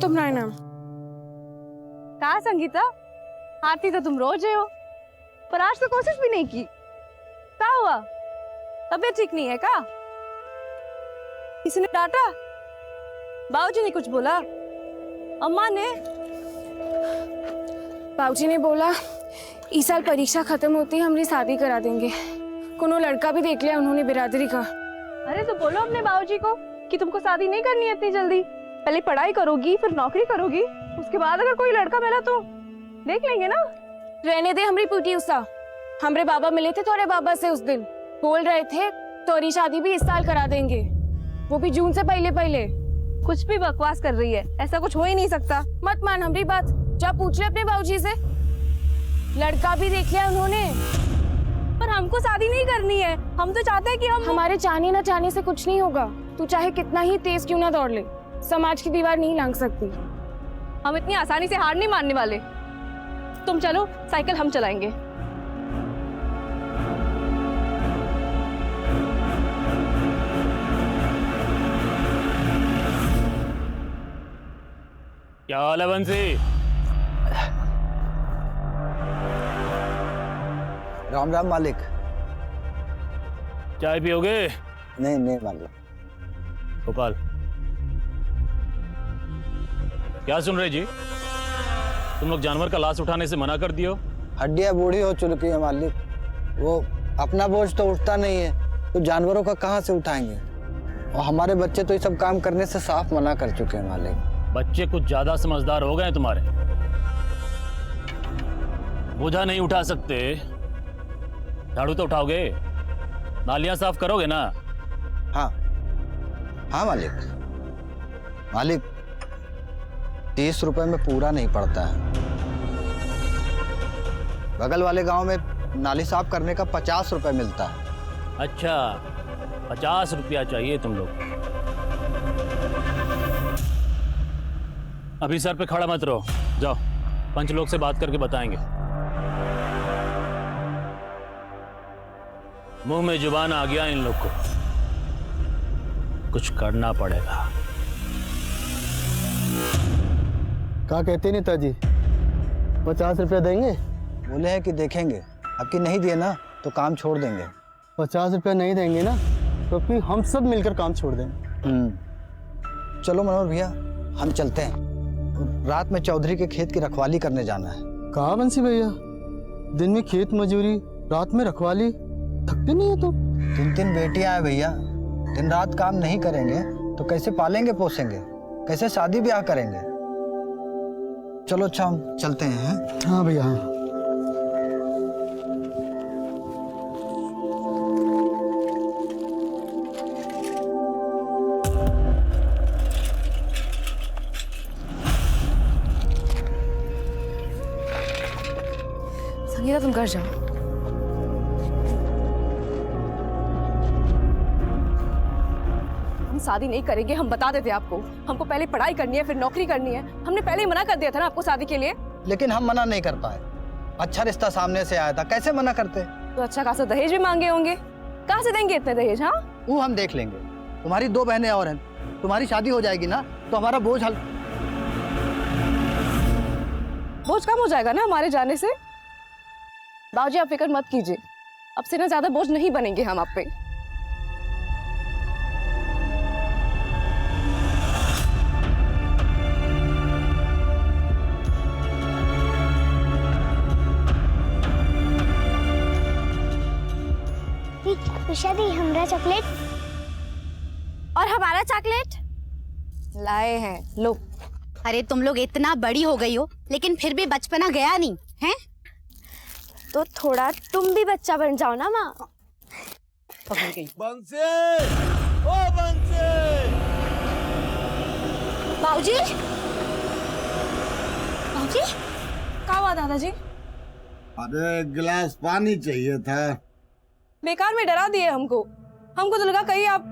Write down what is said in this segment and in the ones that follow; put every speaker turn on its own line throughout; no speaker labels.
तुम रायना?
कहा संगीता, आती तो तुम रोज ही हो, पर आज तो कोशिश भी नहीं की। क्या हुआ, तबीयत ठीक नहीं है क्या? किसी ने डांटा? बाबूजी ने कुछ बोला? अम्मा ने?
बाबूजी ने बोला इस साल परीक्षा खत्म होती है हमारी शादी करा देंगे। कोनो लड़का भी देख लिया उन्होंने बिरादरी का।
अरे तो बोलो अपने बाबूजी को कि तुमको शादी नहीं करनी है इतनी जल्दी, पहले पढ़ाई करोगी फिर नौकरी करोगी, उसके बाद अगर कोई लड़का मिला तो देख लेंगे ना।
रहने दे हमारी पूटी उषा। हमारे बाबा मिले थे थोड़े बाबा से उस दिन, बोल रहे थे तोरी शादी भी इस साल करा देंगे, वो भी जून से पहले पहले।
कुछ भी बकवास कर रही है, ऐसा कुछ हो ही नहीं सकता।
मत मान हमारी बात, जा पूछ ले अपने बाबूजी से। लड़का भी देख लिया उन्होंने।
पर हमको शादी नहीं करनी है, हम तो चाहते हैं कि
हमारे चाहने न चाहने से कुछ नहीं होगा। तू चाहे कितना ही तेज क्यों ना दौड़ ले, समाज की दीवार नहीं लांघ सकती।
हम इतनी आसानी से हार नहीं मानने वाले। तुम चलो, साइकिल हम चलाएंगे।
क्या हाल है बंसी?
राम राम मालिक।
चाय पियोगे?
नहीं नहीं मालिक।
गोपाल, क्या सुन रहे जी? तुम लोग जानवर का लाश उठाने से मना कर दियो।
हड्डियां बूढ़ी हो चुकी है मालिक, वो अपना बोझ तो उठता नहीं है, तो जानवरों का कहाँ से उठाएंगे? और हमारे बच्चे तो ये सब काम करने से साफ मना कर चुके हैं मालिक।
बच्चे कुछ ज्यादा समझदार हो गए हैं तुम्हारे। बोझा नहीं उठा सकते, झाड़ू तो उठाओगे, नालियां साफ करोगे ना?
हाँ हाँ मालिक। मालिक 30 रुपए में पूरा नहीं पड़ता है। बगल वाले गांव में नाली साफ करने का 50 रुपए मिलता है।
अच्छा, 50 रुपया चाहिए तुम लोग। अभी सर पे खड़ा मत रहो, जाओ पंच लोग से बात करके बताएंगे। मुंह में जुबान आ गया इन लोग को, कुछ करना पड़ेगा।
क्या कहते नेताजी, 50 रुपया देंगे?
बोले हैं कि देखेंगे, अब कि नहीं दिए ना तो काम छोड़ देंगे।
50 रुपया नहीं देंगे ना तो फिर हम सब मिलकर काम छोड़ देंगे।
चलो मनोहर भैया, हम चलते हैं। रात में चौधरी के खेत की रखवाली करने जाना है।
कहाँ बंसी भैया, दिन में खेत मजूरी, रात में रखवाली, थकते नहीं हो तुम?
3 बेटियां हैं भैया, दिन रात काम नहीं करेंगे तो कैसे पालेंगे पोसेंगे, कैसे शादी ब्याह करेंगे? चलो अच्छा हम चलते हैं।
हाँ भैया हाँ।
संगीता तुम घर जाओ।
हम शादी नहीं करेंगे, हम बता देते आपको। हमको पहले पढ़ाई करनी है फिर नौकरी करनी है, हमने पहले ही मना कर दिया था ना आपको शादी के लिए।
लेकिन हम मना नहीं कर पाए, अच्छा रिश्ता सामने से आया था, कैसे मना करते?
तो अच्छा खासा दहेज भी मांगे होंगे, कहाँ से देंगे इतने दहेज? हाँ
वो हम देख लेंगे। तुम्हारी 2 बहनें और हैं, तुम्हारी शादी हो जाएगी ना तो हमारा बोझ
बोझ कम हो जाएगा ना हमारे जाने से। बाबूजी आप फिक्र मत कीजिए, अब से ना ज्यादा बोझ नहीं बनेंगे हम आप पे।
उषा दी हमरा चॉकलेट।
और हमारा चॉकलेट
लाए हैं, लो।
अरे तुम लोग इतना बड़ी हो गई हो लेकिन फिर भी बचपना गया नहीं है?
तो थोड़ा तुम भी बच्चा बन जाओ ना माँ।
बंसी, ओ बंसी।
बाबूजी, बाबूजी
क्या हुआ दादाजी?
अरे गिलास पानी चाहिए था।
बेकार में डरा दिए हमको तो लगा कहीं आप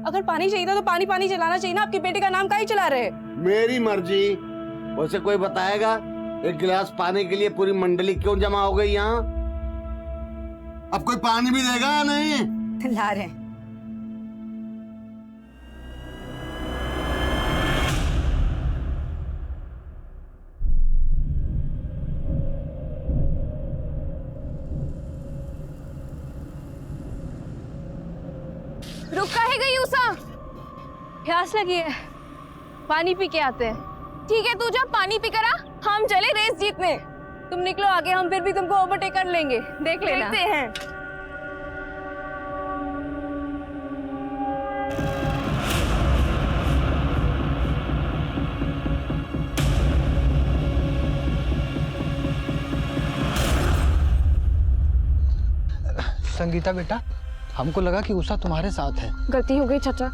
अगर पानी चाहिए था तो पानी पानी चलाना चाहिए ना। आपकी बेटी का नाम काहे चला रहे?
मेरी मर्जी। वैसे कोई बताएगा एक गिलास पानी के लिए पूरी मंडली क्यों जमा हो गई यहाँ? अब कोई पानी भी देगा या नहीं?
ला रहे।
रुक काहे गई उषा?
प्यास लगी है, पानी पी के आते हैं।
ठीक है, तू जा पानी पी कर आ, हम चले रेस जीतने।
तुम निकलो आगे, हम फिर भी तुमको ओवरटेक कर लेंगे, देख लेना।
देखते हैं।
संगीता बेटा, हमको लगा कि उषा तुम्हारे साथ है।
गलती हो गई चाचा,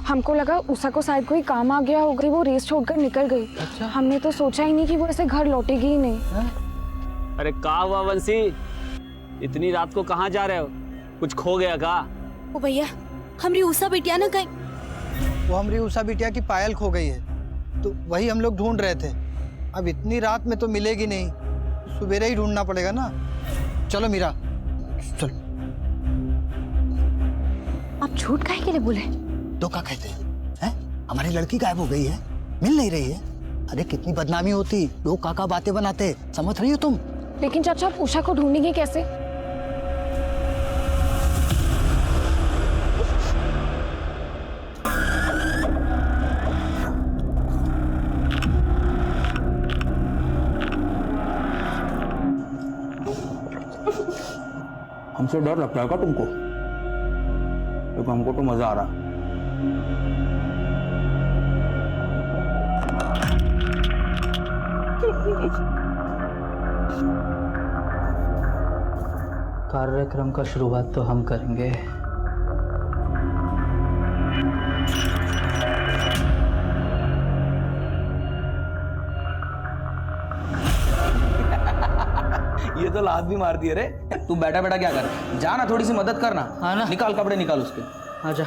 हमको लगा उषा को शायद कोई काम आ गया होगा, वो रेस छोड़कर निकल गई।
अच्छा।
हमने तो सोचा ही नहीं कि वो ऐसे घर लौटेगी ही नहीं।
अरे का हुआ वंशी, इतनी रात को कहाँ जा रहे हो? कुछ खो गया का?
ओ भैया, हमारी उषा बिटिया ना कहीं।
वो हमारी उषा बिटिया की पायल खो गई है, तो वही हम लोग ढूंढ रहे थे। अब इतनी रात में तो मिलेगी नहीं, सुबेरे ही ढूंढना पड़ेगा ना। चलो मीरा, चलो।
आप झूठ काहे के लिए बोले?
तो क्या कहते हैं? हमारी लड़की गायब हो गई है, मिल नहीं रही है। अरे कितनी बदनामी होती, लोग काका बातें बनाते, समझ रही हो तुम?
लेकिन चाचा, आप उषा को ढूंढेंगे कैसे?
हमसे डर लगता है क्या तुमको? क्योंकि हमको तो मजा आ रहा।
कार्यक्रम का शुरुआत तो हम करेंगे।
ये तो लात भी मार दिए रे। तू बैठा बैठा क्या कर, जा ना, थोड़ी सी मदद करना।
हाँ ना।
निकाल कपड़े, निकाल उसके।
आजा।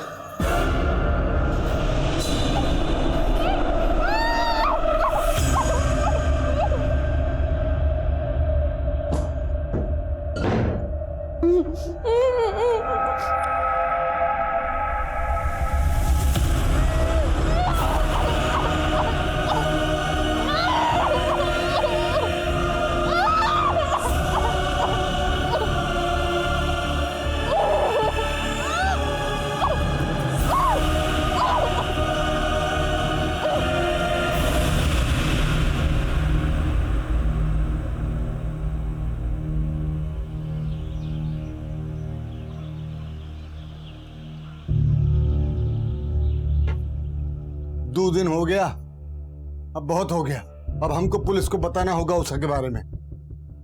दो दिन हो गया, अब बहुत हो गया। अब हमको पुलिस को बताना होगा उषा के बारे में।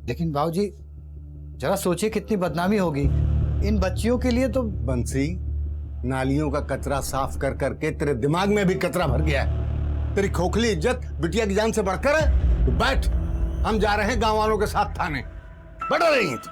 लेकिन बाबूजी, जरा सोचिए कितनी बदनामी होगी इन बच्चियों के लिए। तो
बंसी, नालियों का कचरा साफ कर करके तेरे दिमाग में भी कचरा भर गया है। तेरी खोखली इज्जत बिटिया की जान से बढ़कर है। तो बैठ, हम जा रहे हैं गांव वालों के साथ थाने। बैठो रही है तू।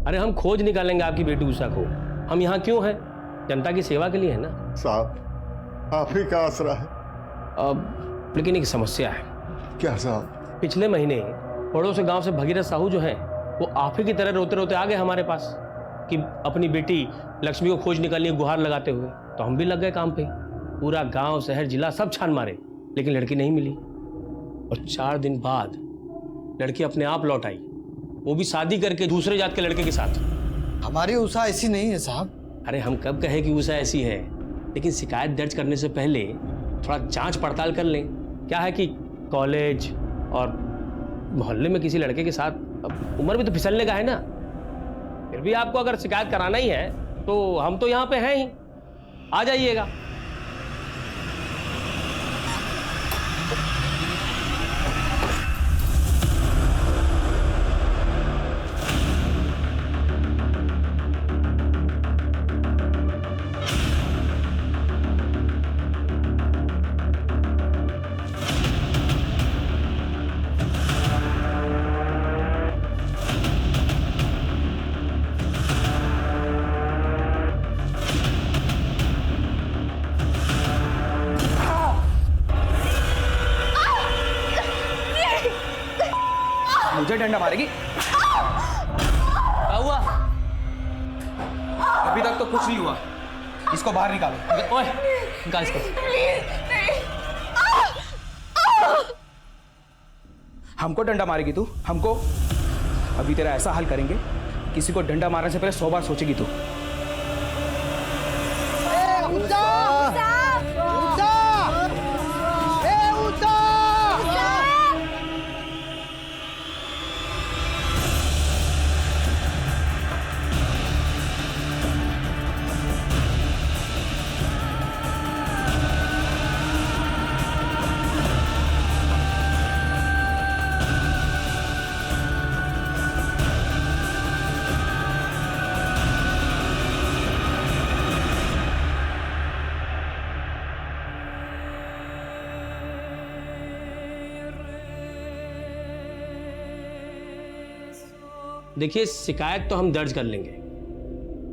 अरे हम खोज निकालेंगे आपकी बेटी उषा को। हम यहाँ क्यों हैं? जनता की सेवा के लिए है ना
साहब। आप ही का आसरा है।
अब लेकिन एक समस्या है।
क्या साहब?
पिछले महीने पड़ोस गांव से भगीरथ साहू जो है, वो आप ही की तरह रोते रोते आ गए हमारे पास कि अपनी बेटी लक्ष्मी को खोज निकालने की गुहार लगाते हुए। तो हम भी लग गए काम पे। पूरा गांव, शहर, जिला सब छान मारे, लेकिन लड़की नहीं मिली। और 4 दिन बाद लड़की अपने आप लौट आई, वो भी शादी करके दूसरे जात के लड़के के साथ।
हमारी उषा ऐसी नहीं है साहब।
अरे हम कब कहे कि उषा ऐसी है, लेकिन शिकायत दर्ज करने से पहले थोड़ा जांच पड़ताल कर लें। क्या है कि कॉलेज और मोहल्ले में किसी लड़के के साथ, अब उम्र भी तो फिसलने का है ना। फिर भी आपको अगर शिकायत कराना ही है तो हम तो यहाँ पे हैं ही, आ जाइएगा।
मुझे डंडा मारेगी? क्या हुआ? अभी तक तो कुछ नहीं हुआ। इसको बाहर निकालो।
ओए, निकाल इसको।
हमको डंडा मारेगी तू? हमको? अभी तेरा ऐसा हाल करेंगे, किसी को डंडा मारने से पहले 100 बार सोचेगी तू।
देखिए, शिकायत तो हम दर्ज कर लेंगे,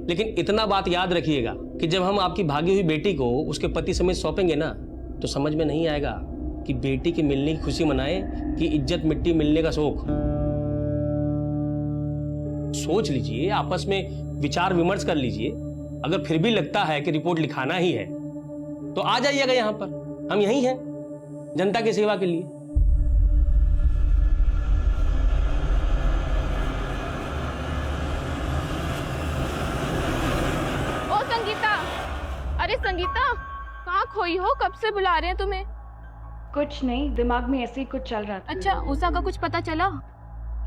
लेकिन इतना बात याद रखिएगा कि जब हम आपकी भागी हुई बेटी को उसके पति समेत सौंपेंगे ना, तो समझ में नहीं आएगा कि बेटी के मिलने की खुशी मनाए कि इज्जत मिट्टी मिलने का शोक। सोच लीजिए, आपस में विचार विमर्श कर लीजिए। अगर फिर भी लगता है कि रिपोर्ट लिखाना ही है तो आ जाइएगा यहाँ पर, हम यहीं हैं जनता की सेवा के लिए।
अरे संगीता, कहाँ खोई हो? कब से बुला रहे हैं तुम्हें?
कुछ नहीं, दिमाग में ऐसे ही कुछ चल रहा था।
अच्छा, उषा का कुछ पता चला?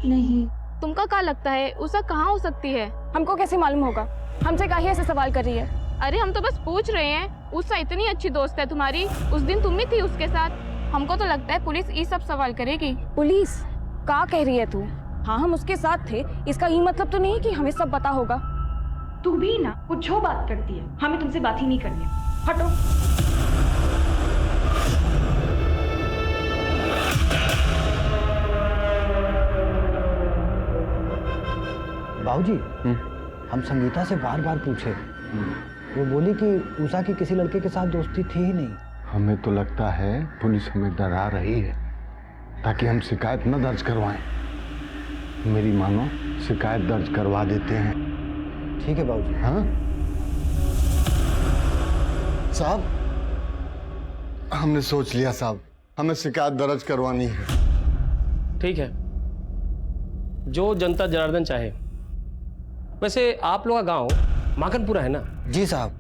नहीं।
तुमका क्या लगता है उषा कहाँ हो सकती है? हमको कैसे मालूम होगा? हमसे काहे ऐसे सवाल कर रही है? अरे हम तो बस पूछ रहे हैं। उषा इतनी अच्छी दोस्त है तुम्हारी, उस दिन तुम ही थी उसके साथ। हमको तो लगता है पुलिस ये सब सवाल करेगी। पुलिस? क्या कह रही है तू? हाँ, हम उसके साथ थे, इसका ये मतलब तो नहीं कि हमें सब पता होगा।
तू भी ना कुछ जो बात करती है, हमें तुमसे बात ही नहीं करनी। हटो।
बाबूजी, हम संगीता से बार बार पूछे, वो बोली कि उषा की किसी लड़के के साथ दोस्ती थी ही नहीं।
हमें तो लगता है पुलिस हमें डरा रही है ताकि हम शिकायत न दर्ज करवाएं। मेरी मानो, शिकायत दर्ज करवा देते हैं।
ठीक है बाबूजी।
हाँ साहब, हमने सोच लिया साहब, हमें शिकायत दर्ज करवानी है।
ठीक है, जो जनता जनार्दन चाहे। वैसे आप लोग का गांव माकनपुरा है ना?
जी साहब।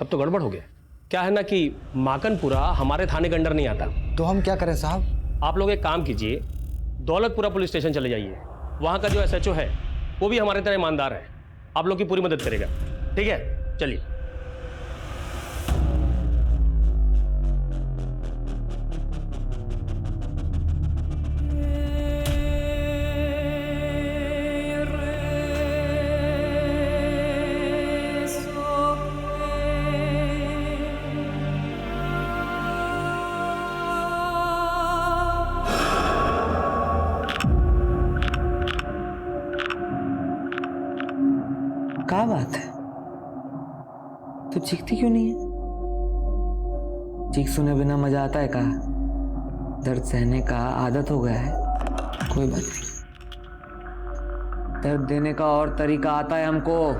तब तो गड़बड़ हो गया। क्या है ना कि माकनपुरा हमारे थाने के अंडर नहीं आता।
तो हम क्या करें साहब?
आप लोग एक काम कीजिए, दौलतपुरा पुलिस स्टेशन चले जाइए। वहां का जो SHO है वो भी हमारे तरह ईमानदार है, आप लोग की पूरी मदद करेगा। ठीक है, चलिए।
क्या बात है, तू चीखती क्यों नहीं है? चीख सुने बिना मजा आता है? कहा दर्द सहने का आदत हो गया है। कोई बात नहीं, दर्द देने का और तरीका आता है हमको।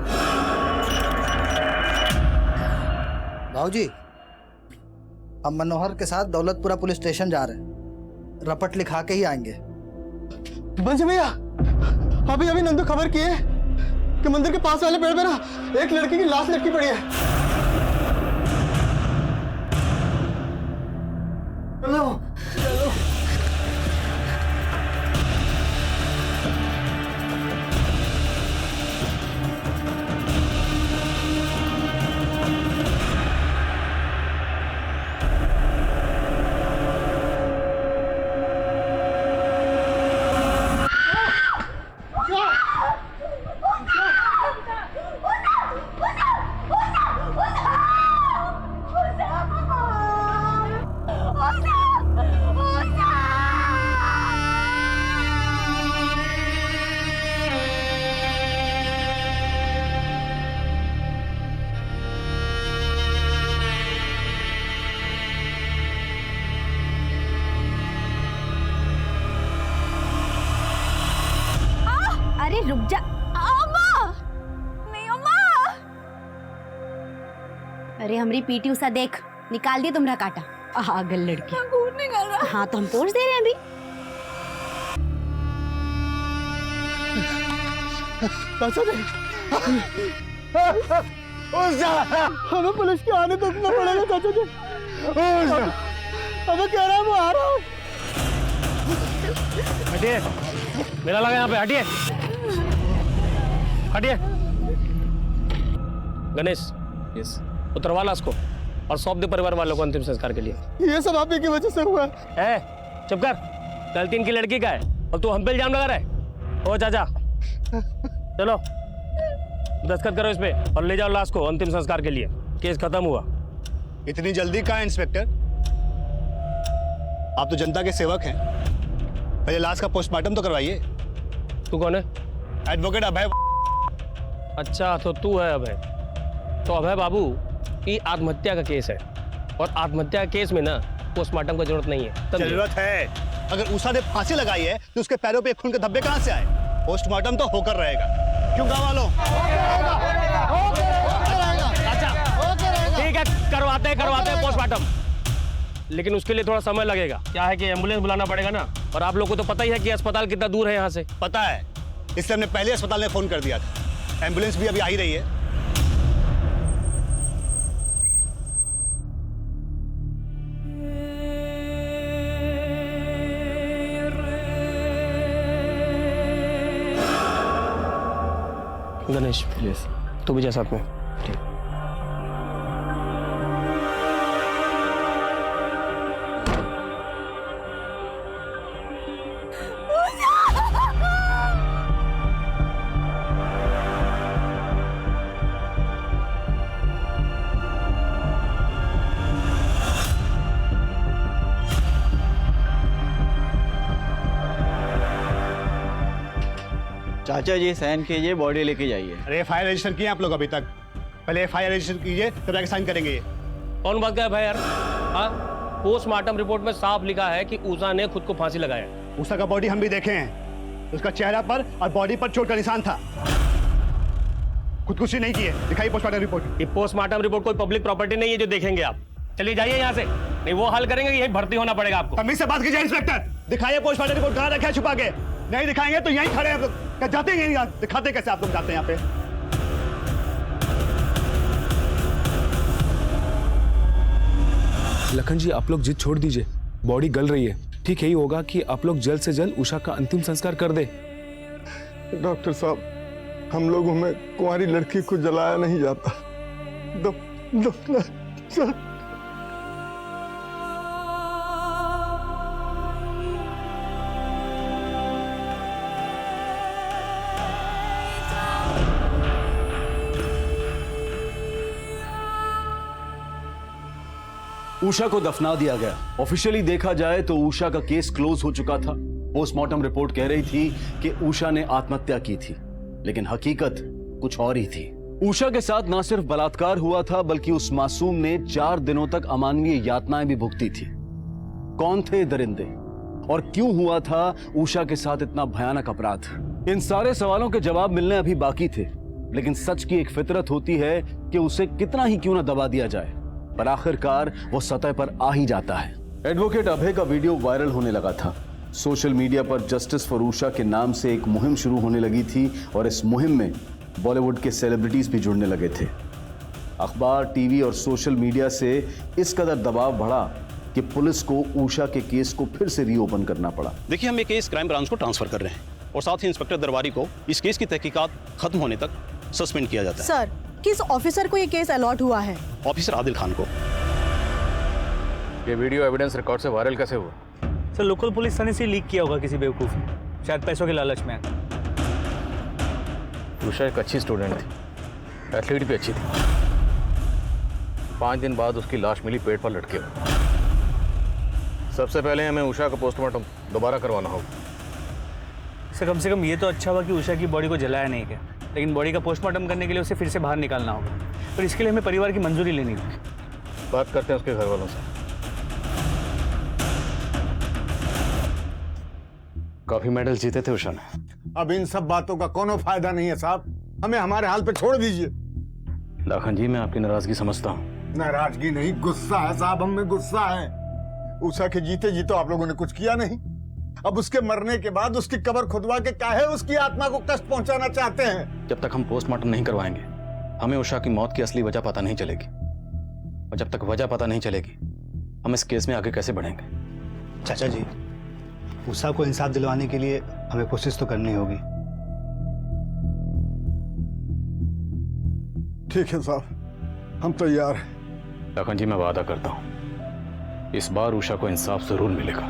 बाबूजी, हम मनोहर के साथ दौलतपुरा पुलिस स्टेशन जा रहे हैं, रपट लिखा के ही आएंगे।
बंसी भैया, अभी अभी नंदू खबर किए कि मंदिर के पास वाले पेड़ पे ना एक लड़की की लाश लटकी पड़ी है। चलो चलो।
रुक जा।
अम्मा नहीं अम्मा।
अरे हमारी पीटी उषा देख, निकाल दी तुम्हारा कांटा। पागल लड़की।
खून निकल रहा।
हाँ तो हम पोंछ दे रहे हैं अभी।
हमें पुलिस के आने तक ना पड़ेगा चाचा जी। हमें कह रहा है वो आ रहा हूँ।
हटिए, मेरा लगा यहाँ पे, हटिए हटिए। गणेश, यस, उतरवा ला उसको और सौंप दे परिवार वालों को अंतिम संस्कार के लिए।
ये सब आप ही की वजह से हुआ है।
चुप कर, गलती इनकी लड़की का है और तू हम पे इल्जाम लगा रहा है। ओ चाचा, चलो दस्तखत करो इस पे और ले जाओ लाश को अंतिम संस्कार के लिए। केस खत्म हुआ।
इतनी जल्दी कहाँ इंस्पेक्टर? आप तो जनता के सेवक हैं, पहले लाश का पोस्टमार्टम तो करवाइए।
तू कौन है?
एडवोकेट अभय।
अच्छा तो तू है अभय। तो अभय बाबू, ये आत्महत्या का केस है और आत्महत्या के केस में ना पोस्टमार्टम की जरूरत नहीं है।
जरूरत है। अगर उषा ने फांसी लगाई है तो उसके पैरों पे खून के धब्बे कहाँ से आए? पोस्टमार्टम तो होकर रहेगा। क्यों गाँव वालों?
ठीक है, करवाते हैं पोस्टमार्टम, लेकिन उसके लिए थोड़ा समय लगेगा। क्या है कि एम्बुलेंस बुलाना पड़ेगा ना, और आप लोगों को तो पता ही है कि अस्पताल कितना दूर है यहाँ से।
पता है, इसलिए हमने पहले अस्पताल में फोन कर दिया था। एम्बुलेंस भी अभी आ ही रही है।
गणेश, यस, तू भी जा साथ में। ठीक।
चाचा जी साइन कीजिए, बॉडी लेके जाइए।
अरे एफआईआर रजिस्टर किए आप लोग अभी तक? पहले एफआईआर रजिस्टर कीजिए तब जाके साइन करेंगे ये।
कौन बात है भाई यार? हाँ, पोस्टमार्टम रिपोर्ट में साफ लिखा है कि उषा ने खुद को फांसी लगाया।
उषा का बॉडी हम भी देखे हैं, उसका चेहरा पर और बॉडी पर चोट का निशान था। खुदकुशी नहीं की है। दिखाइए पोस्टमार्टम रिपोर्ट।
ये पोस्टमार्टम रिपोर्ट कोई पब्लिक प्रॉपर्टी नहीं है जो देखेंगे आप। चलिए जाइए यहाँ से, नहीं वो हल करेंगे, यही भर्ती होना पड़ेगा आपको।
तमीज से बात कीजिए इंस्पेक्टर। दिखाइए पोस्टमार्टम रिपोर्ट, कहाँ रखा है छुपा के? नहीं दिखाएंगे तो यहीं खड़े हैं। क्या जाते हैं यहाँ? दिखाते कैसे आप लोग जाते हैं यहाँ पे?
लखन जी, आप लोग जिद छोड़ दीजिए, बॉडी गल रही है। ठीक यही होगा कि आप लोग जल्द से जल्द उषा का अंतिम संस्कार कर दे।
डॉक्टर साहब, हम लोगों में कुंवारी लड़की को जलाया नहीं जाता।
उषा को दफना दिया गया। ऑफिशियली देखा जाए तो उषा का केस क्लोज हो चुका था। पोस्टमार्टम रिपोर्ट कह रही थी कि उषा ने आत्महत्या की थी, लेकिन हकीकत कुछ और ही थी। उषा के साथ न सिर्फ बलात्कार हुआ था, बल्कि उस मासूम ने 4 दिनों तक अमानवीय यातनाएं भी भुगती थी। कौन थे दरिंदे और क्यों हुआ था उषा के साथ इतना भयानक अपराध? इन सारे सवालों के जवाब मिलने अभी बाकी थे, लेकिन सच की एक फितरत होती है कि उसे कितना ही क्यों न दबा दिया जाए, पर आखिरकार वो सतह पर आ ही जाता है। एडवोकेट अभय का वीडियो वायरल होने लगा था। सोशल मीडिया पर जस्टिस फॉर उषा के नाम से एक मुहिम शुरू होने लगी थी और इस मुहिम में बॉलीवुड के सेलिब्रिटीज भी जुड़ने लगे थे। अखबार, टीवी और सोशल मीडिया से इस कदर दबाव बढ़ा कि पुलिस को उषा के केस को फिर से रीओपन करना पड़ा।
देखिए, हम ये केस क्राइम ब्रांच को ट्रांसफर कर रहे हैं और साथ ही इंस्पेक्टर दरबारी को इस केस की तहकीकात खत्म होने तक सस्पेंड किया जाता है।
सर, किस ऑफिसर को ये केस अलॉट हुआ है?
ऑफिसर आदिल खान को।
ये वीडियो एविडेंस रिकॉर्ड से वायरल कैसे हुआ?
सर, लोकल पुलिस थाने से लीक किया होगा किसी बेवकूफ ने, शायद पैसों के लालच में।
उषा एक अच्छी स्टूडेंट थी, एथलीट भी अच्छी थी। 5 दिन बाद उसकी लाश मिली पेट पर लटके हुए। सबसे पहले हमें उषा का पोस्टमार्टम दोबारा करवाना होगा।
सर, कम से कम ये तो अच्छा हुआ कि उषा की बॉडी को जलाया नहीं गया, लेकिन बॉडी का पोस्टमार्टम करने के लिए उसे फिर से बाहर निकालना होगा, पर इसके लिए हमें परिवार की मंजूरी लेनी होगी।
बात करते हैं उसके घर वालों से। काफी मेडल जीते थे उषा ने,
अब इन सब बातों का कोनो फायदा नहीं है साहब, हमें हमारे हाल पे छोड़ दीजिए।
लाखन जी, मैं आपकी नाराजगी समझता हूँ।
नाराजगी नहीं, गुस्सा है साहब, हम में गुस्सा है। उषा के जीते जी तो आप लोगों ने कुछ किया नहीं, अब उसके मरने के बाद उसकी कब्र खुदवा के काहे उसकी आत्मा को कष्ट पहुंचाना चाहते हैं?
जब तक हम पोस्टमार्टम नहीं करवाएंगे हमें उषा की मौत की असली वजह पता नहीं चलेगी, और जब तक वजह पता नहीं चलेगी हम इस केस में आगे कैसे बढ़ेंगे?
चाचा जी, उषा को इंसाफ दिलवाने के लिए हमें कोशिश तो करनी होगी।
ठीक है साहब, हम तैयार हैं।
लखन जी, मैं वादा करता हूं इस बार उषा को इंसाफ जरूर मिलेगा।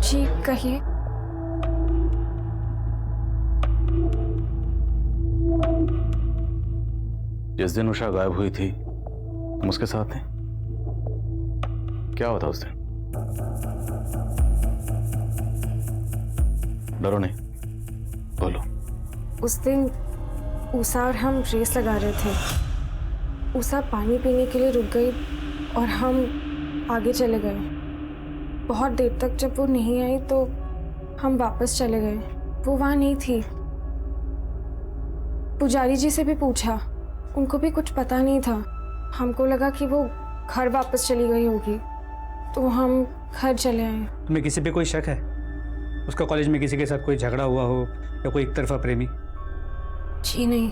जी कहिए।
जिस दिन उषा गायब हुई थी तुम उसके साथ थे, क्या होता उस दिन? डरो नहीं, बोलो।
उस दिन उषा और हम रेस लगा रहे थे। उषा पानी पीने के लिए रुक गई और हम आगे चले गए। बहुत देर तक जब वो नहीं आई तो हम वापस चले गए। वो वहाँ नहीं थी। पुजारी जी से भी पूछा, उनको भी कुछ पता नहीं था। हमको लगा कि वो घर वापस चली गई होगी, तो हम घर चले आए।
तुम्हें किसी पे कोई शक है? उसका कॉलेज में किसी के साथ कोई झगड़ा हुआ हो या कोई एक तरफा प्रेमी?
जी नहीं।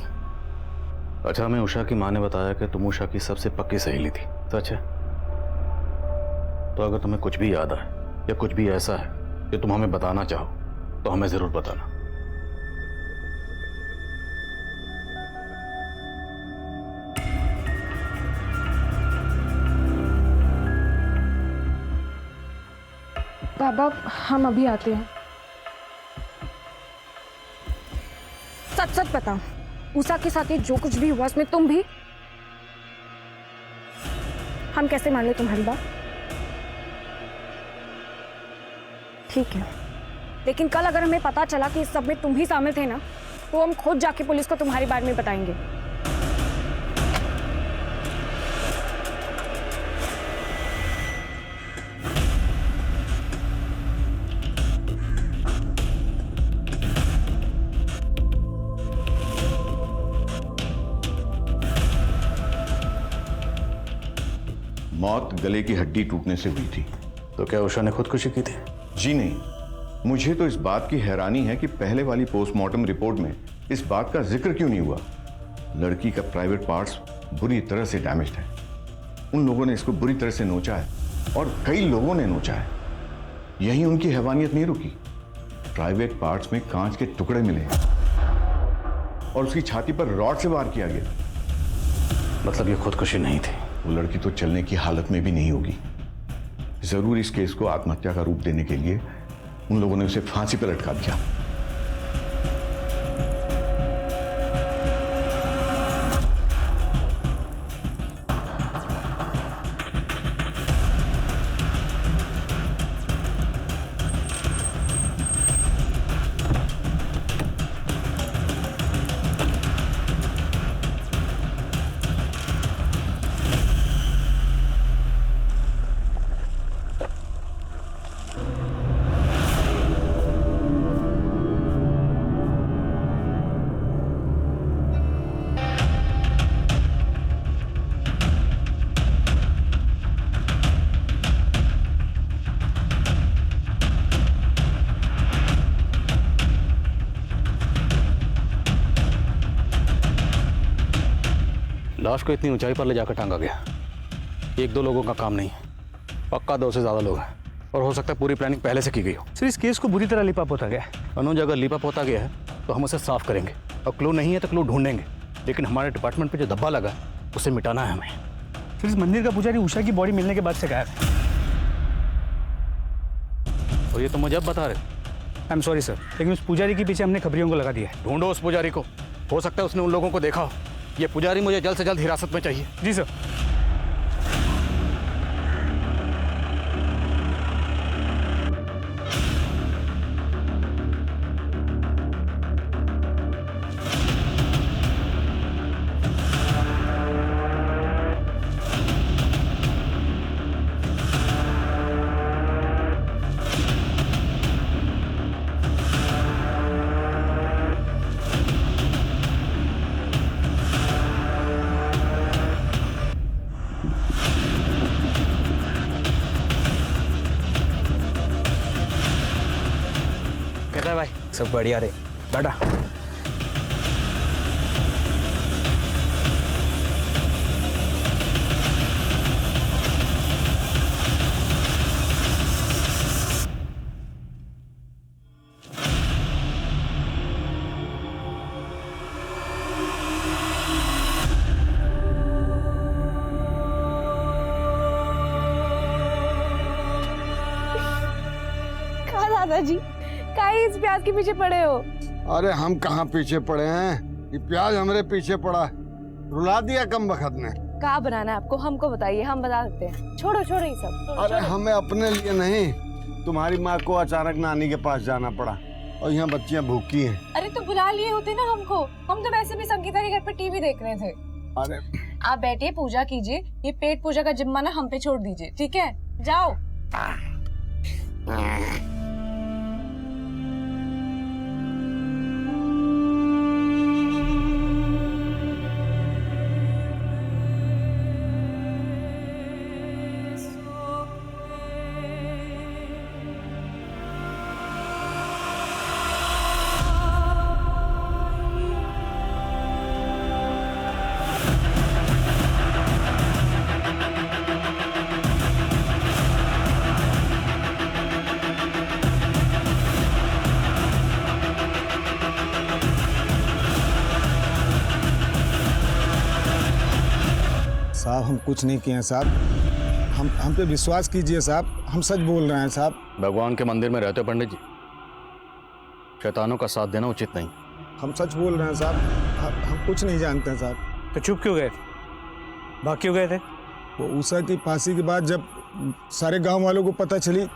अच्छा, हमें उषा की माँ ने बताया कि तुम उषा की सबसे पक्की सहेली थी, सच है? तो अगर तुम्हें कुछ भी याद आए या कुछ भी ऐसा है जो तुम हमें बताना चाहो तो हमें जरूर बताना।
बाबा, हम अभी आते हैं। सच सच बताओ, उषा के साथ ये जो कुछ भी हुआ उसमें तुम भी? हम कैसे मान ले तुम्हारी बात? ठीक है, लेकिन कल अगर हमें पता चला कि इस सब में तुम भी शामिल थे ना, तो हम खुद जाके पुलिस को तुम्हारे बारे में बताएंगे।
मौत गले की हड्डी टूटने से हुई थी।
तो क्या उषा ने खुदकुशी की थी?
जी नहीं, मुझे तो इस बात की हैरानी है कि पहले वाली पोस्टमार्टम रिपोर्ट में इस बात का जिक्र क्यों नहीं हुआ। लड़की का प्राइवेट पार्ट्स बुरी तरह से डैमेज्ड है। उन लोगों ने इसको बुरी तरह से नोचा है और कई लोगों ने नोचा है। यही उनकी हैवानियत नहीं रुकी। प्राइवेट पार्ट्स में कांच के टुकड़े मिले और उसकी छाती पर रॉड से वार किया गया।
मतलब ये खुदकुशी नहीं थी?
वो लड़की तो चलने की हालत में भी नहीं होगी। जरूर इस केस को आत्महत्या का रूप देने के लिए उन लोगों ने उसे फांसी पर लटका दिया।
लाश को इतनी ऊंचाई पर ले जाकर टांगा गया। एक दो लोगों का काम नहीं है, पक्का 2 से ज्यादा लोग हैं और हो सकता है पूरी प्लानिंग पहले से की गई हो।
सर, इस केस को बुरी तरह लिपा पोता गया है।
अनुज, अगर लिपा पोता गया है तो हम उसे साफ करेंगे और क्लू नहीं है तो क्लू ढूंढेंगे, लेकिन हमारे डिपार्टमेंट पे जो धब्बा लगा उसे मिटाना है हमें।
फिर इस मंदिर का पुजारी उषा की बॉडी मिलने के बाद से गायब है।
और ये तो मुझे अब बता रहे?
आई एम सॉरी सर, लेकिन उस पुजारी के पीछे हमने खबरियों को लगा दिया है।
ढूंढो उस पुजारी को, हो सकता है उसने उन लोगों को देखा हो। ये पुजारी मुझे जल्द से जल्द हिरासत में चाहिए।
जी सर। सब बढ़िया रे, बेटा।
दादाजी काहे इस प्याज के पीछे पड़े हो?
अरे हम कहाँ पीछे पड़े हैं, ये प्याज हमारे पीछे पड़ा है। रुला दिया कम बखत ने।
क्या बनाना है आपको, हमको बताइए, हम बता सकते हैं। छोड़ो छोड़ो ये सब।
अरे हमें अपने लिए नहीं, तुम्हारी माँ को अचानक नानी के पास जाना पड़ा और यहाँ बच्चियाँ भूखी हैं।
अरे तो बुला लिए होते ना हमको, हम तो वैसे भी संगीता के घर पे टीवी देख रहे थे।
अरे
आप बैठिए, पूजा कीजिए, ये पेट पूजा का जिम्मा ना हम पे छोड़ दीजिए, ठीक है? जाओ।
साहब हम कुछ नहीं किए हैं साहब, हम पे विश्वास कीजिए साहब, हम सच बोल रहे हैं साहब।
भगवान के मंदिर में रहते हो पंडित जी, शैतानों का साथ देना उचित नहीं।
हम सच बोल रहे हैं साहब, हम कुछ नहीं जानते हैं साहब।
तो चुप क्यों गए, भाग क्यों गए थे?
वो उषा की फांसी के बाद जब सारे गांव वालों को पता चली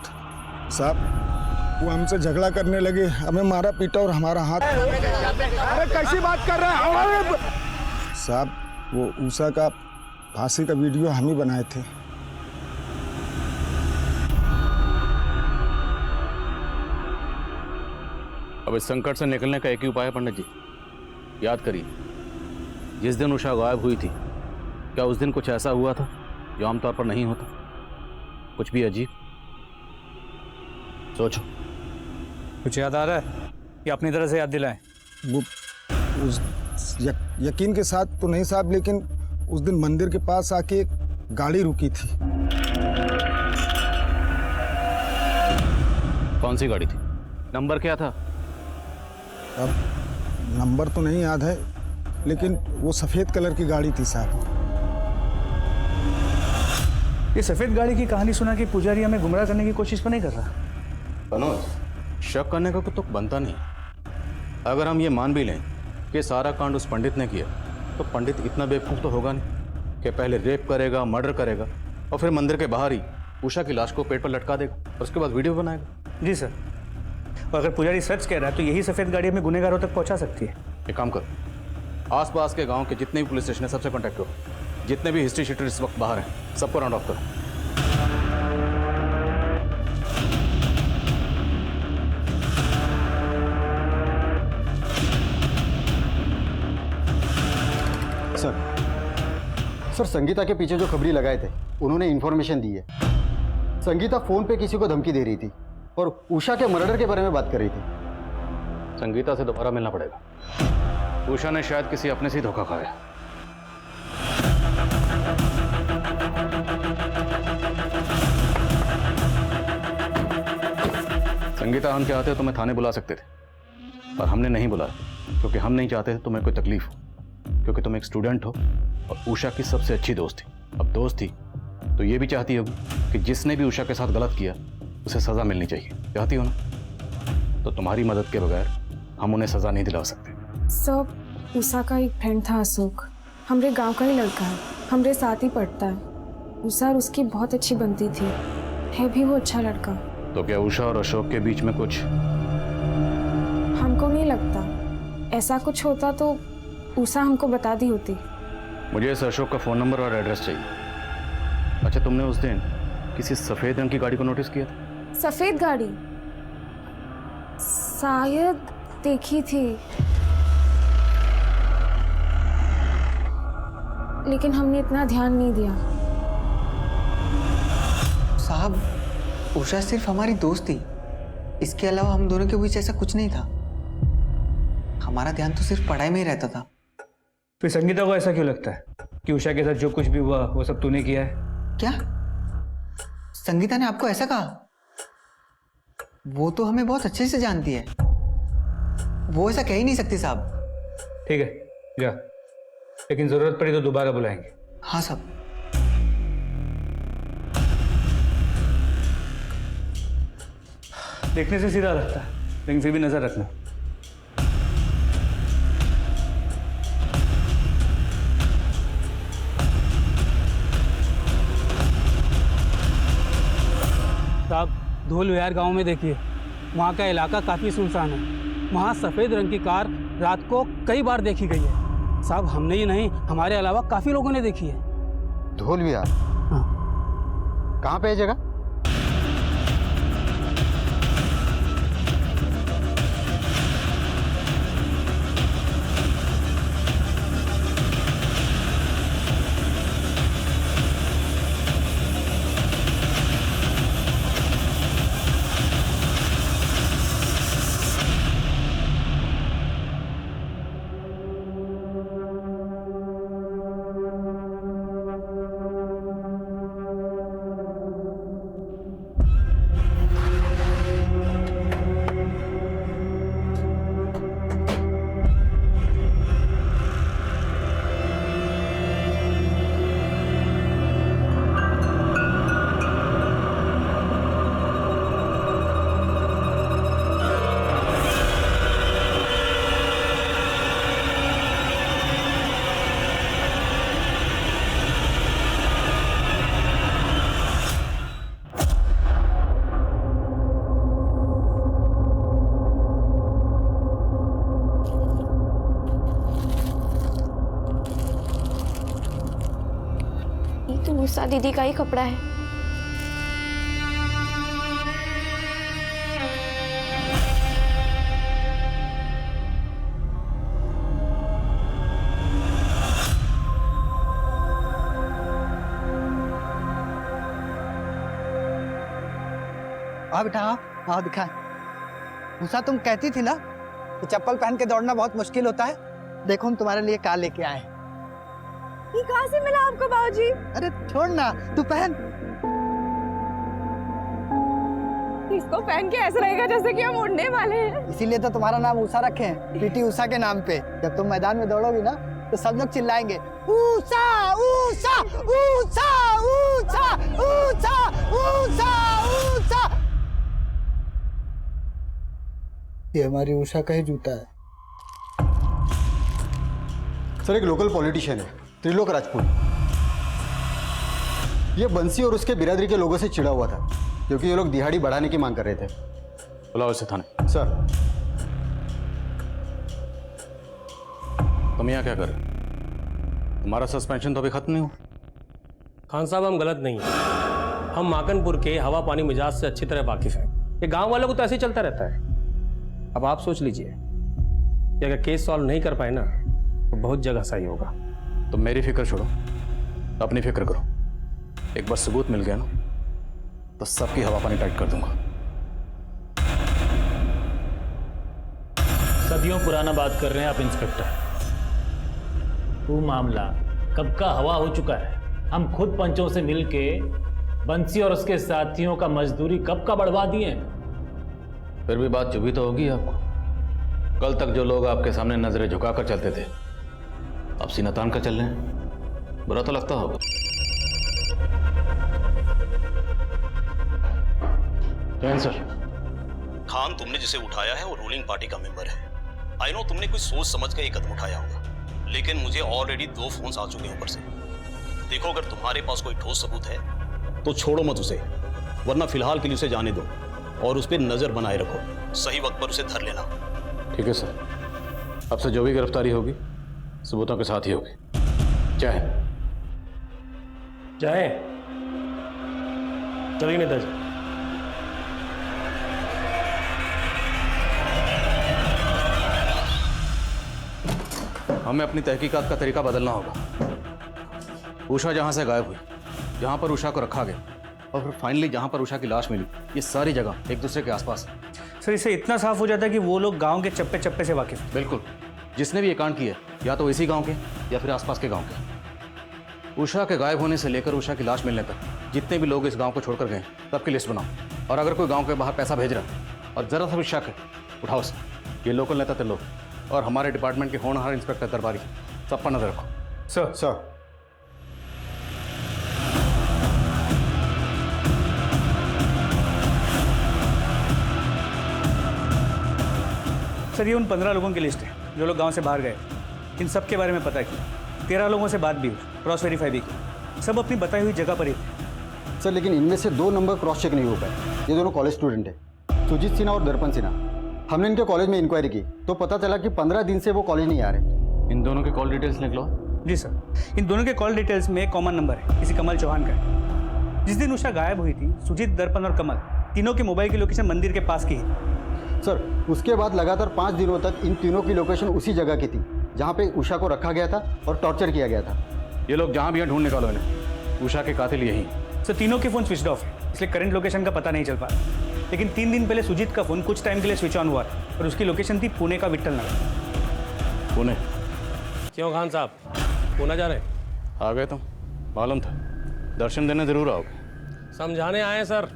साहब, वो हमसे झगड़ा करने लगे, हमें मारा पीटा और हमारा हाथ।
अरे कैसी बात कर रहे हैं
साहब? वो उषा का फांसी का वीडियो हम ही बनाए थे।
अब इस संकट से निकलने का एक ही उपाय है पंडित जी, याद करिए जिस दिन उषा गायब हुई थी, क्या उस दिन कुछ ऐसा हुआ था जो आमतौर पर नहीं होता? कुछ भी अजीब? सोचो।
कुछ याद आ रहा है या अपनी तरह से याद दिलाएं?
वो उस यकीन के साथ तो नहीं साहब, लेकिन उस दिन मंदिर के पास आके एक गाड़ी रुकी थी।
कौन सी गाड़ी थी, नंबर क्या था?
अब नंबर तो नहीं याद है, लेकिन वो सफेद कलर की गाड़ी थी साहब।
ये सफेद गाड़ी की कहानी सुना कि पुजारी हमें गुमराह करने की कोशिश तो नहीं कर रहा?
मनोज, शक करने का तो बनता नहीं। अगर हम ये मान भी लें कि सारा कांड उस पंडित ने किया, तो पंडित इतना बेवकूफ़ तो होगा नहीं कि पहले रेप करेगा, मर्डर करेगा और फिर मंदिर के बाहर ही उषा की लाश को पेट पर लटका देगा और उसके बाद वीडियो बनाएगा।
जी सर, और अगर पुजारी सच कह रहा है तो यही सफ़ेद गाड़ी हमें गुनहगारों तक पहुंचा सकती है।
एक काम करो, आसपास के गांव के जितने भी पुलिस स्टेशन है सबसे कांटेक्ट करो, जितने भी हिस्ट्री शीटर इस वक्त बाहर हैं सबको राउंड ऑफ करो।
सर संगीता के पीछे जो खबरी लगाए थे उन्होंने इन्फॉर्मेशन दी है। संगीता फोन पे किसी को धमकी दे रही थी और उषा के मर्डर के बारे में बात कर रही थी।
संगीता से दोबारा मिलना पड़ेगा, उषा ने शायद किसी अपने से धोखा खाया। संगीता, हम चाहते तो मैं थाने बुला सकते थे, पर हमने नहीं बुलाया क्योंकि हम नहीं चाहते थे तुम्हें कोई तकलीफ हो, क्योंकि तुम एक स्टूडेंट हो और उषा की सबसे अच्छी दोस्त थी। अब दोस्त थी तो ये भी चाहती होगी कि जिसने भी उषा के साथ गलत किया उसे सज़ा मिलनी चाहिए, चाहती हो ना? तो तुम्हारी मदद के बगैर हम उन्हें सज़ा नहीं दिला सकते।
सब उषा का एक फ्रेंड था अशोक, हमरे गांव का ही लड़का है, हमरे साथ ही पढ़ता है। उषा और उसकी बहुत अच्छी बनती थी, है भी वो अच्छा लड़का।
तो क्या उषा और अशोक के बीच में कुछ?
हमको नहीं लगता, ऐसा कुछ होता तो उषा हमको बता दी होती।
मुझे इस अशोक का फ़ोन नंबर और एड्रेस चाहिए। अच्छा, तुमने उस दिन किसी सफ़ेद रंग की गाड़ी को नोटिस किया था?
सफ़ेद गाड़ी शायद देखी थी, लेकिन हमने इतना ध्यान नहीं दिया।
साहब, उषा सिर्फ हमारी दोस्त थी, इसके अलावा हम दोनों के बीच ऐसा कुछ नहीं था। हमारा ध्यान तो सिर्फ पढ़ाई में ही रहता था।
फिर संगीता को ऐसा क्यों लगता है कि उषा के साथ जो कुछ भी हुआ वो सब तूने किया है?
क्या संगीता ने आपको ऐसा कहा? वो तो हमें बहुत अच्छे से जानती है, वो ऐसा कह ही नहीं सकती साहब।
ठीक है जा, लेकिन जरूरत पड़ी तो दोबारा बुलाएंगे।
हाँ साहब।
देखने से सीधा लगता है, लेकिन फिर भी नजर रखना।
साहब धोल विहार गांव में देखिए, वहाँ का इलाका काफ़ी सुनसान है। वहाँ सफ़ेद रंग की कार रात को कई बार देखी गई है। साहब हमने ही नहीं, हमारे अलावा काफ़ी लोगों ने देखी है।
धोल विहार?
हाँ।
कहाँ पे है जगह?
तो उषा दीदी का ही कपड़ा है।
आओ बेटा आओ दिखाएं। उषा तुम कहती थी ना कि चप्पल पहन के दौड़ना बहुत मुश्किल होता है, देखो हम तुम्हारे लिए क्या लेके आए।
ये कहाँ से मिला आपको बाबूजी?
अरे छोड़ ना, तू पहन।
इसको पहन के ऐसा लगेगा जैसे कि हम उड़ने वाले हैं।
इसीलिए तो तुम्हारा नाम उषा रखे हैं, पीटी उषा के नाम पे। जब तुम मैदान में दौड़ोगी ना तो सब लोग चिल्लाएंगे उषा उषा उषा उषा उषा उषा उषा। ये हमारी उषा का ही जूता है।
सर एक लोकल पॉलिटिशियन है, त्रिलोक राजपूत। ये बंसी और उसके बिरादरी के लोगों से चिढ़ा हुआ था क्योंकि ये लोग दिहाड़ी बढ़ाने की मांग कर रहे थे।
बुलाओ इसे थाने।
सर
तुम यहाँ क्या कर रहे हो? तुम्हारा सस्पेंशन तो अभी खत्म नहीं हुआ।
खान साहब हम गलत नहीं हैं, हम माकनपुर के हवा पानी मिजाज से अच्छी तरह वाकिफ हैं। ये गांव वालों को तो ऐसे ही चलता रहता है। अब आप सोच लीजिए कि अगर केस सॉल्व नहीं कर पाए ना तो बहुत जगह सही होगा।
तुम मेरी फिक्र छोड़ो, अपनी फिक्र करो। एक बार सबूत मिल गया ना तो सबकी हवा पानी टाइट कर दूंगा।
सदियों पुराना बात कर रहे हैं आप इंस्पेक्टर। वो मामला कब का हवा हो चुका है। हम खुद पंचों से मिलके बंसी और उसके साथियों का मजदूरी कब का बढ़वा दिए हैं।
फिर भी बात चुभी तो होगी आपको। कल तक जो लोग आपके सामने नजरें झुकाकर चलते थे अब सीना तान कर चल रहे हैं। बुरा तो लगता होगा। जैन सर। खान तुमने जिसे उठाया है वो रूलिंग पार्टी का मेंबर है। आई नो तुमने कुछ सोच समझ कर ये कदम उठाया होगा, लेकिन मुझे ऑलरेडी 2 फोन्स आ चुके हैं ऊपर से। देखो अगर तुम्हारे पास कोई ठोस सबूत है तो छोड़ो मत उसे, वरना फिलहाल के लिए उसे जाने दो और उस पर नजर बनाए रखो। सही वक्त पर उसे धर लेना। ठीक है सर। अब से जो भी गिरफ्तारी होगी सबूतों के साथ ही होगी। जय हिंद।
जाए चलिए नेताजी।
हमें अपनी तहकीकात का तरीका बदलना होगा। उषा जहां से गायब हुई, जहां पर उषा को रखा गया और फिर फाइनली जहां पर उषा की लाश मिली, ये सारी जगह एक दूसरे के आसपास है।
सर इससे इतना साफ हो जाता है कि वो लोग गांव के चप्पे चप्पे से वाकिफ हैं।
बिल्कुल, जिसने भी ये कांड किया या तो इसी गांव के या फिर आसपास के गांव के। उषा के गायब होने से लेकर उषा की लाश मिलने तक जितने भी लोग इस गांव को छोड़कर गए सबकी लिस्ट बनाओ। और अगर कोई गांव के बाहर पैसा भेज रहा है और जरा सा भी शक है, उठाओ से। ये लोकल नेता थे लोग और हमारे डिपार्टमेंट के होनहार इंस्पेक्टर दरबारी, सब पर नजर रखो।
सर।
सर ये उन 15 लोगों की लिस्ट है जो लोग गांव से बाहर गए। इन सब के बारे में पता किया, 13 लोगों से बात भी हुई, क्रॉस वेरीफाई भी की, सब अपनी बताई हुई जगह पर ही थे।
सर लेकिन इनमें से 2 नंबर क्रॉस चेक नहीं हो पाए। ये दोनों कॉलेज स्टूडेंट हैं, सुजीत सिन्हा और दर्पण सिन्हा। हमने इनके कॉलेज में इंक्वायरी की तो पता चला कि 15 दिन से वो कॉलेज नहीं आ रहे।
इन दोनों के कॉल डिटेल्स निकलो।
जी सर, इन दोनों के कॉल डिटेल्स में एक कॉमन नंबर है, किसी कमल चौहान का है। जिस दिन उषा गायब हुई थी, सुजीत, दर्पण और कमल तीनों के मोबाइल की लोकेशन मंदिर के पास की है।
सर उसके बाद लगातार 5 दिनों तक इन तीनों की लोकेशन उसी जगह की थी जहाँ पे उषा को रखा गया था और टॉर्चर किया गया था।
ये लोग जहाँ भी हैं ढूंढ निकालो इन्हें। उषा के कातिल यही।
सर तीनों के फ़ोन स्विच ऑफ है, इसलिए करंट लोकेशन का पता नहीं चल पा रहा। लेकिन 3 दिन पहले सुजीत का फ़ोन कुछ टाइम के लिए स्विच ऑन हुआ और उसकी लोकेशन थी पुणे का विट्ठल नगर।
पुणे?
क्यों खान साहब, पुणे जा रहे?
आ गए तुम, मालूम था। दर्शन देने जरूर आओगे।
समझाने आए सर।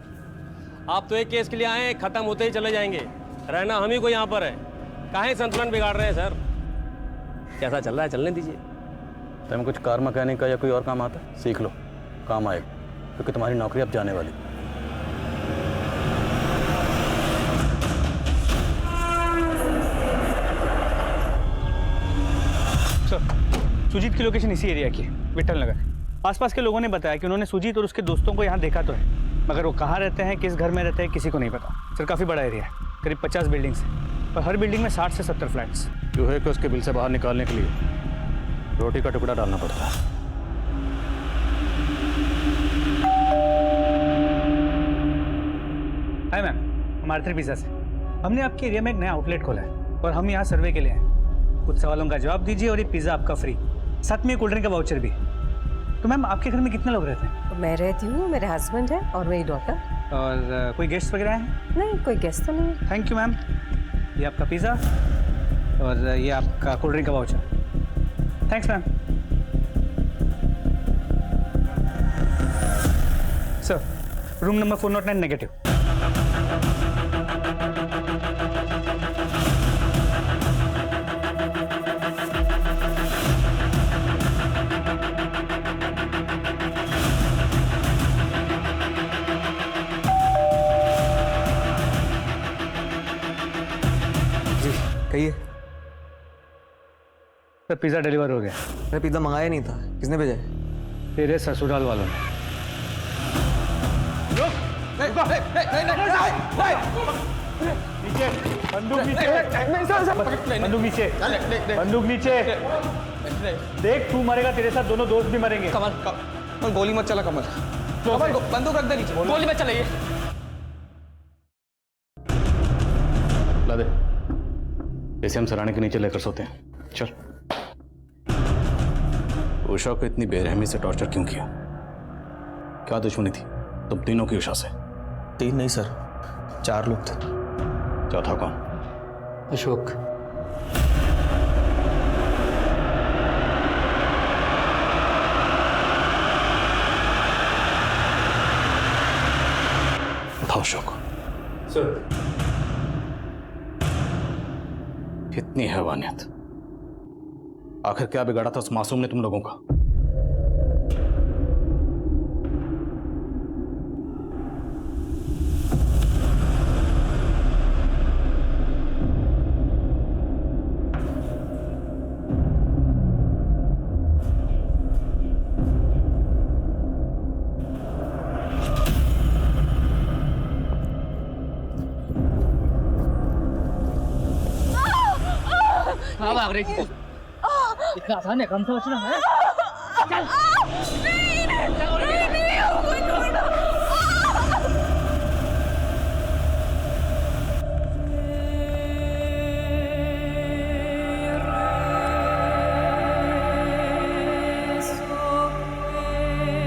आप तो एक केस के लिए आए हैं, खत्म होते ही चले जाएंगे। रहना हम ही को यहाँ पर है। काहे संतुलन बिगाड़ रहे हैं सर? कैसा चल रहा है, चलने दीजिए।
तुम्हें कुछ कार मैकेनिक का या कोई और काम आता है, सीख लो, काम आएगा, क्योंकि तुम्हारी नौकरी अब जाने वाली।
सर सुजीत की लोकेशन इसी एरिया की है, विट्ठल नगर। आसपास के लोगों ने बताया कि उन्होंने सुजीत और उसके दोस्तों को यहाँ देखा तो है, मगर वो कहाँ रहते हैं, किस घर में रहते हैं, किसी को नहीं पता। सर काफ़ी बड़ा एरिया है, करीब 50 बिल्डिंग्स हैं और हर बिल्डिंग में 60 से 70 फ्लैट्स।
चूहे को उसके बिल से बाहर निकालने के लिए रोटी का टुकड़ा डालना पड़ता है।
हाय मैम, हम आर्थर पिज़्ज़ा से। हमने आपके एरिया में एक नया आउटलेट खोला है और हम यहाँ सर्वे के लिए हैं। कुछ सवालों का जवाब दीजिए और ये पिज़्ज़ा आपका फ्री, साथ में कोल्ड ड्रिंक का वाउचर भी। तो मैम आपके घर में कितने लोग रहते हैं?
मैं रहती हूँ, मेरे हस्बैंड है और मेरी डॉटर।
और कोई गेस्ट वगैरह हैं?
नहीं, कोई गेस्ट तो नहीं।
Thank you ma'am. ये आपका पिज़्ज़ा और ये आपका कोल्ड ड्रिंक का voucher. Thanks ma'am. Sir room number 409 negative.
कहिए।
सर पिज़्ज़ा डिलीवर हो गया।
मैंने पिज़्ज़ा मंगाया नहीं था, किसने भेजा है?
तेरे ससुराल वालों ने। नीचे बंदूक, नीचे बंदूक, नीचे बंदूक, नीचे। देख तू मरेगा, तेरे साथ दोनों दोस्त भी मरेंगे।
कमल गोली मत चला। कमल बंदूक रख दे नीचे, गोली मत चलाइए।
ला दे, इसे हम सराहने के नीचे लेकर सोते हैं। चल। उषा को इतनी बेरहमी से टॉर्चर क्यों किया? क्या दुश्मनी थी तुम तीनों की उषा से?
3 नहीं सर, 4 लोग थे।
चौथा कौन?
अशोक।
उठाओ अशोक।
सर
इतनी हैवानियत, आखिर क्या बिगाड़ा था उस मासूम ने तुम लोगों का?
कहाँ भाग रही थी? इतना आसान है काम समझना है? चल।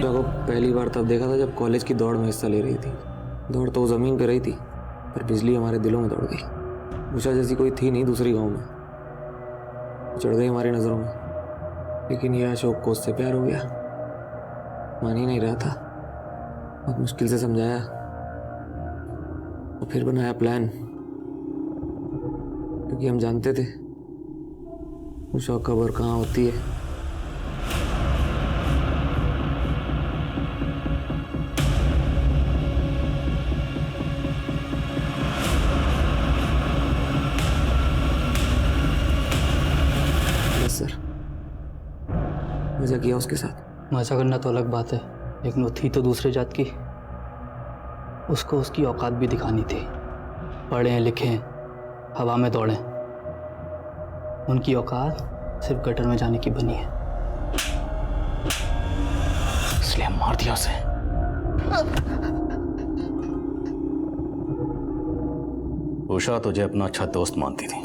देखो पहली बार तब देखा था जब कॉलेज की दौड़ में हिस्सा ले रही थी। दौड़ तो ज़मीन पे रही थी,
पर बिजली हमारे दिलों में दौड़ गई। उषा जैसी कोई थी नहीं दूसरी गांव में, चढ़ गई हमारी नज़रों में। लेकिन यह अशोक को उससे प्यार हो गया, मान ही नहीं रहा था। बहुत मुश्किल से समझाया और फिर बनाया प्लान, क्योंकि हम जानते थे उषा कब और कहाँ होती है। यस सर, मजा किया उसके साथ।
मजा करना तो अलग बात है, लेकिन वो थी तो दूसरे जात की। उसको उसकी औकात भी दिखानी थी। पढ़ें लिखें, हवा में दौड़ें, उनकी औकात सिर्फ गटर में जाने की बनी है, इसलिए मार दिया उसे।
उषा तुझे अपना अच्छा दोस्त मानती थी,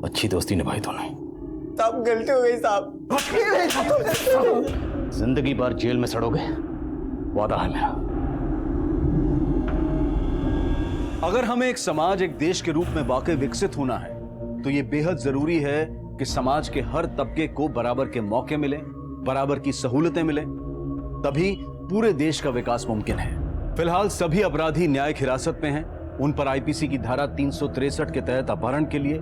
अच्छी दोस्ती निभाई तूने।
साहब गलती हो गई साहब।
जिंदगी भर जेल में सड़ोगे, वादा है मेरा।
अगर हमें एक समाज, एक देश के रूप में वाकई विकसित होना है तो ये बेहद जरूरी है कि समाज के हर तबके को बराबर के मौके मिले, बराबर की सहूलतें मिले, तभी पूरे देश का विकास मुमकिन है। फिलहाल सभी अपराधी न्यायिक हिरासत में हैं। उन पर आईपीसी की धारा 363 के तहत अपहरण के लिए,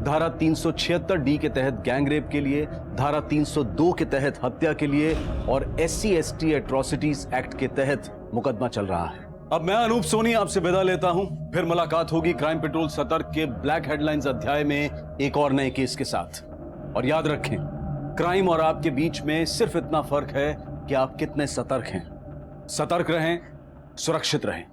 धारा 376D के तहत गैंगरेप के लिए, धारा 302 के तहत हत्या के लिए और SC/ST एट्रोसिटीज एक्ट के तहत मुकदमा चल रहा है। अब मैं अनूप सोनी आपसे विदा लेता हूं। फिर मुलाकात होगी क्राइम पेट्रोल सतर्क के ब्लैक हेडलाइंस अध्याय में एक और नए केस के साथ। और याद रखें, क्राइम और आपके बीच में सिर्फ इतना फर्क है कि आप कितने सतर्क हैं। सतर्क रहें, सुरक्षित रहें।